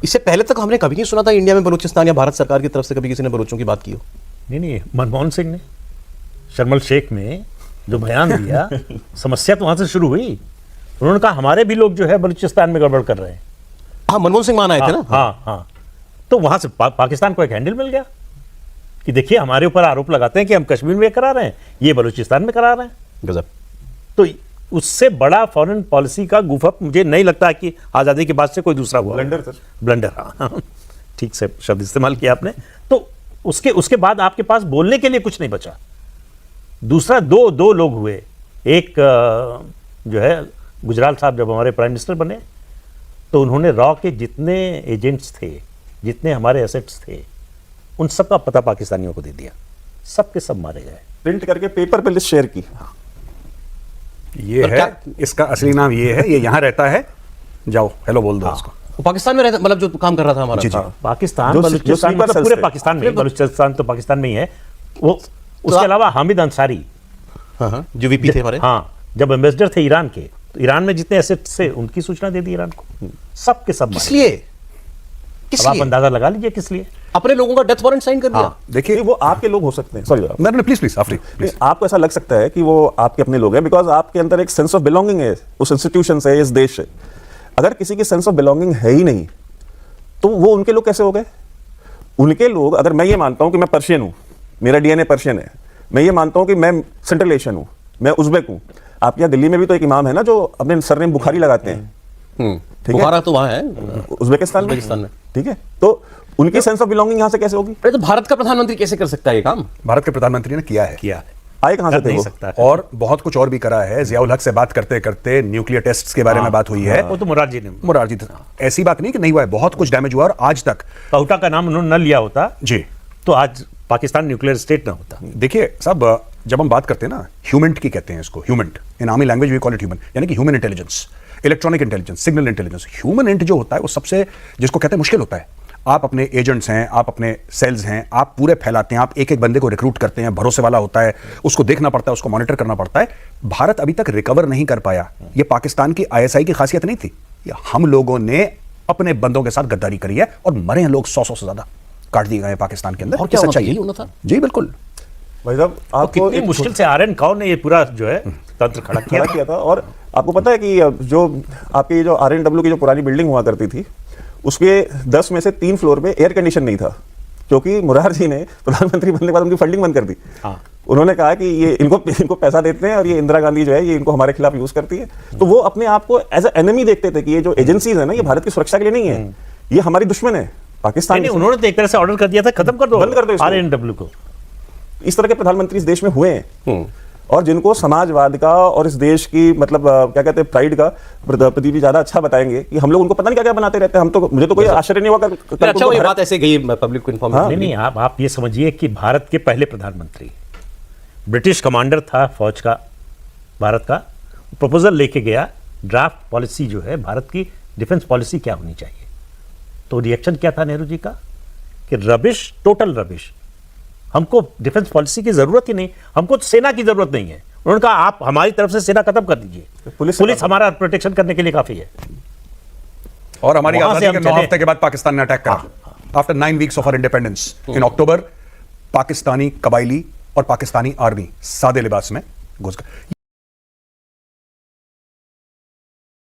इससे पहले तक हमने कभी नहीं सुना था इंडिया में बलूचिस्तान या भारत सरकार की तरफ से कभी किसी ने बलूचों की बात की हो। नहीं, मनमोहन सिंह ने शर्मल शेख में जो बयान दिया समस्या तो वहां से शुरू हुई। उन्होंने कहा हमारे भी लोग जो है बलूचिस्तान में गड़बड़ कर रहे हैं। हाँ, मनमोहन सिंह मान आए थे ना। हाँ, तो वहां से पाकिस्तान को एक हैंडल मिल गया कि देखिए हमारे ऊपर आरोप लगाते हैं कि हम कश्मीर में करा रहे हैं, ये बलूचिस्तान में करा रहे हैं। गजब। तो उससे बड़ा फॉरेन पॉलिसी का गुफअप मुझे नहीं लगता कि आजादी के बाद से कोई दूसरा हुआ। Blunder sir, blunder. हाँ, ठीक से शब्द इस्तेमाल किया आपने। तो उसके बाद आपके पास बोलने के लिए कुछ नहीं बचा। दूसरा दो लोग हुए। एक जो है गुजराल साहब जब हमारे प्राइम मिनिस्टर बने तो उन्होंने रॉ के जितने एजेंट्स थे, जितने हमारे एसेट्स थे, उन सब का पता पाकिस्तानियों को दे दिया। सब के सब मारे गए। प्रिंट करके पेपर पे लिस्ट शेयर की। ये है, इसका असली नाम ये है, ये यहाँ रहता है, जाओ हेलो बोल दो उसको। वो पाकिस्तान में रहता, मतलब जो काम कर रहा था हमारा। जी, जी। पाकिस्तान, जो बलूचिस्तान, sleeper मतलब cells पूरे थे। पाकिस्तान में, बलूचिस्तान तो पाकिस्तान में ही है वो। उसके अलावा हामिद अंसारी, हाँ, जो वीपी थे हमारे। हाँ, जब एम्बेसडर थे ईरान के, तो ईरान में जितने एसेट्स थे उनकी सूचना दे दी ईरान को। सब के सब किस मारे। लिए? अब आप अंदाजा लगा लीजिए किस लिए। अपने लोगों का डेथ वारंट साइन कर दिया। देखिए वो आपके लोग हो सकते हैं। सॉरी नहीं, प्लीज प्लीज आफरी, आपको ऐसा लग सकता है कि वो आपके अपने लोग हैं बिकॉज आपके अंदर एक सेंस ऑफ बिलोंगिंग है उस इंस्टीट्यूशन से, इस देश से। अगर किसी की सेंस ऑफ बिलोंगिंग है ही नहीं तो वो उनके लोग कैसे हो गए? उनके लोग, अगर मैं ये मानता हूं कि मैं पर्शियन हूं, मेरा डीएनए पर्शियन है, मैं ये मानता हूं कि मैं सेंट्रल एशियन हूं, मैं उज़्बेक हूं। आपके यहाँ दिल्ली में भी तो एक इमाम है ना जो अपने सरनेम बुखारी लगाते हैं, ठीक है? बुखारा तो वहां है, उज़्बेकिस्तान उज़्बेकिस्तान में। ठीक है, तो उनकी सेंस ऑफ बिलोंगिंग यहां से कैसे होगी? अरे तो भारत का प्रधानमंत्री कैसे कर सकता है ये काम? भारत के प्रधानमंत्री ने किया है आए कहां से कर थे नहीं वो? सकता। और बहुत कुछ और भी करा है। जियाउल हक से बात करते करते न्यूक्लियर टेस्ट्स के बारे में बात हुई है। वो तो मुरारजी ने, मुरारजी ऐसी बात नहीं कि नहीं हुआ है, बहुत कुछ डैमेज हुआ और आज तक पहुटा का नाम उन्होंने न लिया होता जी तो आज पाकिस्तान न्यूक्लियर स्टेट ना होता। देखिए साहब, जब हम बात करते हैं ना, ह्यूमेंट की कहते हैं इसको, HUMINT in army language we call it human, यानी कि human intelligence, electronic intelligence, signal intelligence. Human INT जो होता है वो सबसे, जिसको कहते हैं, मुश्किल होता है। आप अपने एजेंट्स हैं, आप अपने सेल्स हैं, आप पूरे फैलाते हैं, आप एक एक बंदे को रिक्रूट करते हैं, भरोसे वाला होता है, उसको देखना पड़ता है, उसको मॉनिटर करना पड़ता है। भारत अभी तक रिकवर नहीं कर पाया। ये पाकिस्तान की आईएसआई की खासियत नहीं थी, ये हम लोगों ने अपने बंदों के साथ गद्दारी करी है और मरे हैं लोग 100 से ज्यादा काट दिए गए हैं पाकिस्तान के अंदर। और क्या सच्चाई यही होना था? जी बिल्कुल। भाई साहब, आपको कितनी मुश्किल से आर्यन काउ ने ये पूरा जो है तंत्र खड़ा किया था। और आपको पता है कि जो आपकी जो RNW की जो पुरानी बिल्डिंग हुआ करती थी, उसके 10 में से 3 फ्लोर पे एयर कंडीशन नहीं था, क्योंकि मुरारजी ने प्रधानमंत्री बनने के बाद उनकी फंडिंग बंद कर दी। उन्होंने कहा कि ये इनको पैसा देते हैं और ये इंदिरा गांधी जो है ये इनको हमारे खिलाफ यूज करती है। तो वो अपने आप को एज ए एनिमी देखते थे कि ये जो एजेंसीज है ना, ये भारत की सुरक्षा के लिए नहीं है, ये हमारी दुश्मन है पाकिस्तान। नहीं, उन्होंने तो एक तरह से ऑर्डर कर दिया था, खत्म कर दो, बंद कर दो इसको। RNW को। इस तरह के प्रधानमंत्री इस देश में हुए हैं और जिनको समाजवाद का और इस देश की मतलब क्या कहते हैं प्राइड का प्रति भी ज्यादा अच्छा बताएंगे कि हम लोग उनको पता नहीं क्या क्या बनाते रहते हैं। हम तो, मुझे तो कोई आश्चर्य नहीं हुआ। अच्छा, ये बात ऐसे गई पब्लिक को इन्फॉर्मेशन। नहीं, आप ये समझिए कि भारत के पहले प्रधानमंत्री, ब्रिटिश कमांडर था फौज का भारत का, प्रपोजल लेके गया, ड्राफ्ट पॉलिसी जो है भारत की डिफेंस पॉलिसी क्या होनी चाहिए। तो रिएक्शन क्या था नेहरू जी का कि रबिश, टोटल रबिश, हमको डिफेंस पॉलिसी की जरूरत ही नहीं, हमको तो सेना की जरूरत नहीं है। उन्होंने कहा आप हमारी तरफ से सेना खत्म कर दीजिए, पुलिस हमारा प्रोटेक्शन करने के लिए काफी है। और हमारी वहां से आजादी के हम 9 चले। हफ्ते के बाद पाकिस्तान ने अटैक करा। After 9 weeks of our independence in October, Pakistani कबायली और पाकिस्तानी आर्मी सादे लिबास में घुस गए।